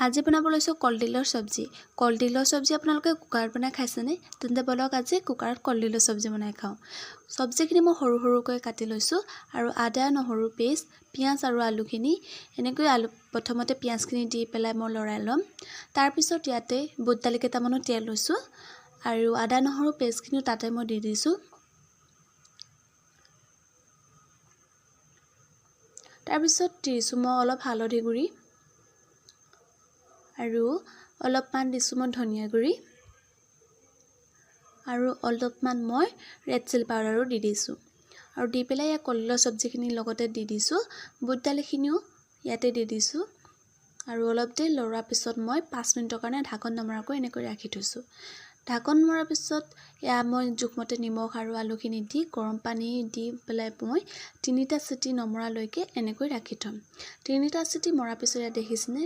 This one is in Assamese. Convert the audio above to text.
আজি বনাব লৈছোঁ কলডিলৰ চব্জি। কলডিলৰ চব্জি আপোনালোকে কুকাৰত বনাই খাইছেনে? তেন্তে বলক আজি কুকাৰত কলডিলৰ চব্জি বনাই খাওঁ। চব্জিখিনি মই সৰু সৰুকৈ কাটি লৈছোঁ আৰু আদা নহৰু পেষ্ট, পিঁয়াজ আৰু আলুখিনি এনেকৈ প্ৰথমতে পিঁয়াজখিনি দি পেলাই মই লৰাই ল'ম। তাৰপিছত ইয়াতে বুট দালি কেইটামানো তিয়াই লৈছোঁ আৰু আদা নহৰু পেষ্টখিনিও তাতে মই দি দিছোঁ। তাৰপিছত দিছোঁ মই অলপ হালধি গুড়ি আৰু অলপমান দিছোঁ মই ধনিয়া গুড়ি আৰু অলপমান মই ৰেড চিলি পাউডাৰো দি দিছোঁ আৰু দি পেলাই এই কলডিলৰ চব্জিখিনিৰ লগতে দি দিছোঁ বুট দালিখিনিও ইয়াতে দি দিছোঁ আৰু অলপ দেৰি লৰোৱাৰ পিছত মই 5 মিনিটৰ কাৰণে ঢাকন নমৰাকৈ এনেকৈ ৰাখি থৈছোঁ। ঢাকন মৰাৰ পিছত এয়া মই জোখমতে নিমখ আৰু আলুখিনি দি গৰম পানী দি পেলাই মই 3টা চিটি নমৰালৈকে এনেকৈ ৰাখি থ'ম। 3টা চিটি মৰাৰ পিছত ইয়াত দেখিছেনে